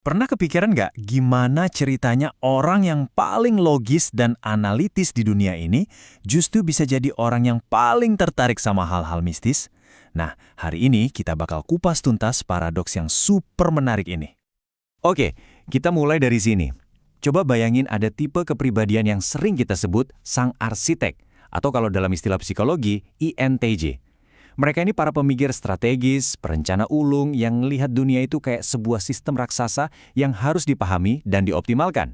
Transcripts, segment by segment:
Pernah kepikiran nggak gimana ceritanya orang yang paling logis dan analitis di dunia ini justru bisa jadi orang yang paling tertarik sama hal-hal mistis? Nah, hari ini kita bakal kupas tuntas paradoks yang super menarik ini. Oke, kita mulai dari sini. Coba bayangin ada tipe kepribadian yang sering kita sebut sang arsitek, atau kalau dalam istilah psikologi, INTJ. Mereka ini para pemikir strategis, perencana ulung yang melihat dunia itu kayak sebuah sistem raksasa yang harus dipahami dan dioptimalkan.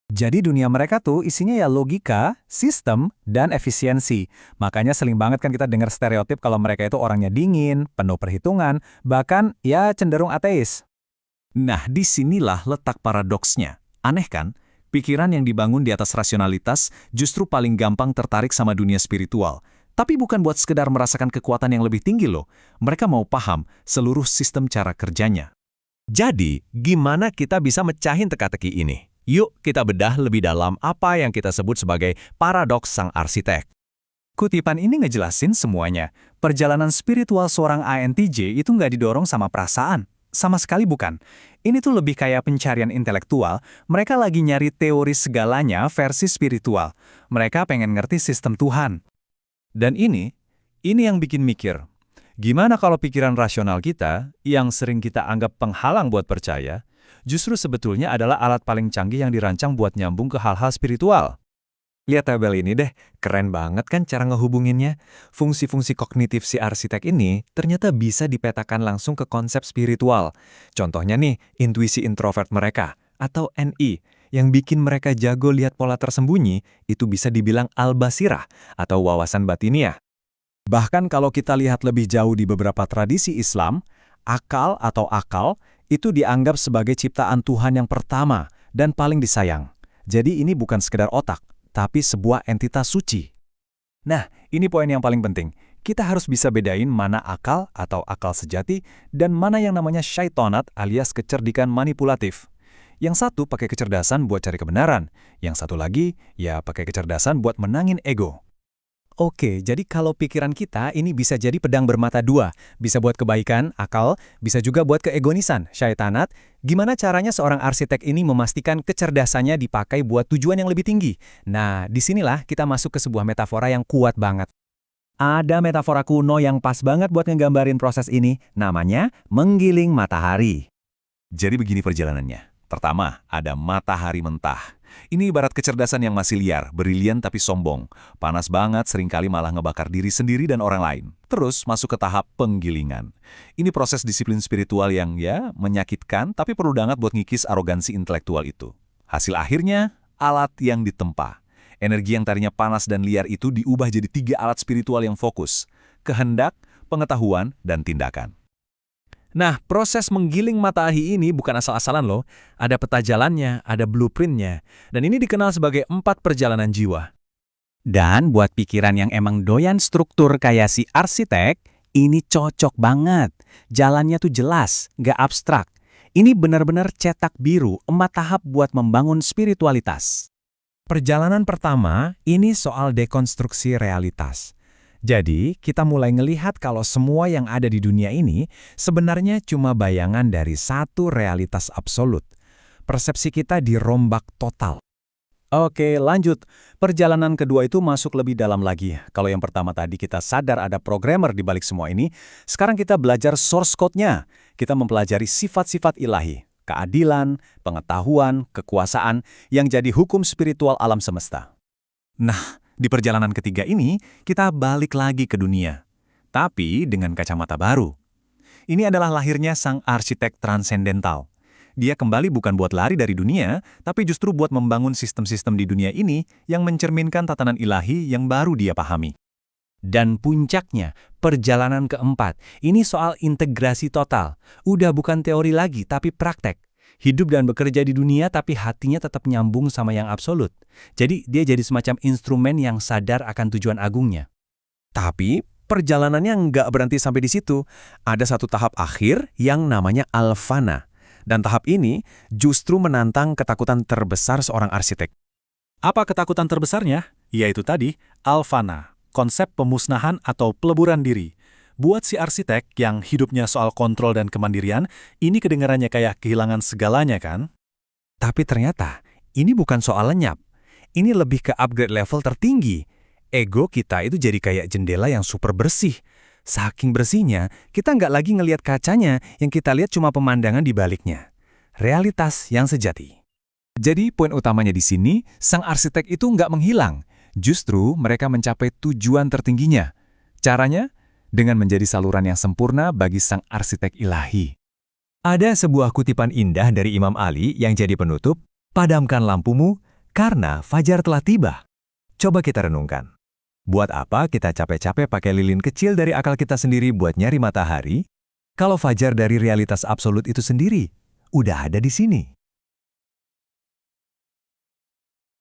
Jadi dunia mereka tuh isinya ya logika, sistem, dan efisiensi. Makanya sering banget kan kita dengar stereotip kalau mereka itu orangnya dingin, penuh perhitungan, bahkan ya cenderung ateis. Nah, disinilah letak paradoksnya. Aneh kan? Pikiran yang dibangun di atas rasionalitas justru paling gampang tertarik sama dunia spiritual. Tapi bukan buat sekedar merasakan kekuatan yang lebih tinggi loh. Mereka mau paham seluruh sistem cara kerjanya. Jadi, gimana kita bisa mecahin teka-teki ini? Yuk kita bedah lebih dalam apa yang kita sebut sebagai paradoks sang arsitek. Kutipan ini ngejelasin semuanya. Perjalanan spiritual seorang INTJ itu nggak didorong sama perasaan. Sama sekali bukan. Ini tuh lebih kayak pencarian intelektual. Mereka lagi nyari teori segalanya versi spiritual. Mereka pengen ngerti sistem Tuhan. Dan ini yang bikin mikir. Gimana kalau pikiran rasional kita, yang sering kita anggap penghalang buat percaya, justru sebetulnya adalah alat paling canggih yang dirancang buat nyambung ke hal-hal spiritual? Lihat tabel ini deh, keren banget kan cara ngehubunginnya. Fungsi-fungsi kognitif si arsitek ini ternyata bisa dipetakan langsung ke konsep spiritual. Contohnya nih, intuisi introvert mereka, atau NI, yang bikin mereka jago lihat pola tersembunyi, itu bisa dibilang al-basirah, atau wawasan batiniah. Bahkan kalau kita lihat lebih jauh di beberapa tradisi Islam, akal atau akal itu dianggap sebagai ciptaan Tuhan yang pertama dan paling disayang. Jadi ini bukan sekedar otak, tapi sebuah entitas suci. Nah, ini poin yang paling penting. Kita harus bisa bedain mana akal atau akal sejati dan mana yang namanya syaitonat alias kecerdikan manipulatif. Yang satu pakai kecerdasan buat cari kebenaran, yang satu lagi ya pakai kecerdasan buat menangin ego. Oke, jadi kalau pikiran kita ini bisa jadi pedang bermata dua. Bisa buat kebaikan, akal, bisa juga buat keegonisan, syaitanat. Gimana caranya seorang arsitek ini memastikan kecerdasannya dipakai buat tujuan yang lebih tinggi? Nah, disinilah kita masuk ke sebuah metafora yang kuat banget. Ada metafora kuno yang pas banget buat ngegambarin proses ini, namanya menggiling matahari. Jadi begini perjalanannya. Pertama, ada matahari mentah. Ini ibarat kecerdasan yang masih liar, brilian tapi sombong. Panas banget, seringkali malah ngebakar diri sendiri dan orang lain. Terus masuk ke tahap penggilingan. Ini proses disiplin spiritual yang ya menyakitkan, tapi perlu banget buat ngikis arogansi intelektual itu. Hasil akhirnya, alat yang ditempa. Energi yang tadinya panas dan liar itu diubah jadi 3 alat spiritual yang fokus. Kehendak, pengetahuan, dan tindakan. Nah, proses menggiling matahari ini bukan asal-asalan loh. Ada peta jalannya, ada blueprintnya. Dan ini dikenal sebagai 4 perjalanan jiwa. Dan buat pikiran yang emang doyan struktur kayak si arsitek, ini cocok banget. Jalannya tuh jelas, nggak abstrak. Ini benar-benar cetak biru, 4 tahap buat membangun spiritualitas. Perjalanan pertama, ini soal dekonstruksi realitas. Jadi, kita mulai ngelihat kalau semua yang ada di dunia ini sebenarnya cuma bayangan dari satu realitas absolut. Persepsi kita dirombak total. Oke, lanjut. Perjalanan kedua itu masuk lebih dalam lagi. Kalau yang pertama tadi kita sadar ada programmer di balik semua ini, sekarang kita belajar source code-nya. Kita mempelajari sifat-sifat ilahi, keadilan, pengetahuan, kekuasaan yang jadi hukum spiritual alam semesta. Nah, di perjalanan ketiga ini, kita balik lagi ke dunia. Tapi dengan kacamata baru. Ini adalah lahirnya sang arsitek transendental. Dia kembali bukan buat lari dari dunia, tapi justru buat membangun sistem-sistem di dunia ini yang mencerminkan tatanan ilahi yang baru dia pahami. Dan puncaknya, perjalanan keempat. Ini soal integrasi total. Udah bukan teori lagi, tapi praktek. Hidup dan bekerja di dunia tapi hatinya tetap nyambung sama yang absolut. Jadi dia jadi semacam instrumen yang sadar akan tujuan agungnya. Tapi perjalanannya nggak berhenti sampai di situ. Ada satu tahap akhir yang namanya al-fana. Dan tahap ini justru menantang ketakutan terbesar seorang arsitek. Apa ketakutan terbesarnya? Yaitu tadi al-fana, konsep pemusnahan atau peleburan diri. Buat si arsitek yang hidupnya soal kontrol dan kemandirian, ini kedengarannya kayak kehilangan segalanya kan? Tapi ternyata, ini bukan soal lenyap. Ini lebih ke upgrade level tertinggi. Ego kita itu jadi kayak jendela yang super bersih. Saking bersihnya, kita nggak lagi ngelihat kacanya, yang kita lihat cuma pemandangan di baliknya. Realitas yang sejati. Jadi poin utamanya di sini, sang arsitek itu nggak menghilang. Justru mereka mencapai tujuan tertingginya. Caranya? Dengan menjadi saluran yang sempurna bagi sang arsitek ilahi. Ada sebuah kutipan indah dari Imam Ali yang jadi penutup, "Padamkan lampumu, karena fajar telah tiba." Coba kita renungkan. Buat apa kita capek-capek pakai lilin kecil dari akal kita sendiri buat nyari matahari? Kalau fajar dari realitas absolut itu sendiri, udah ada di sini.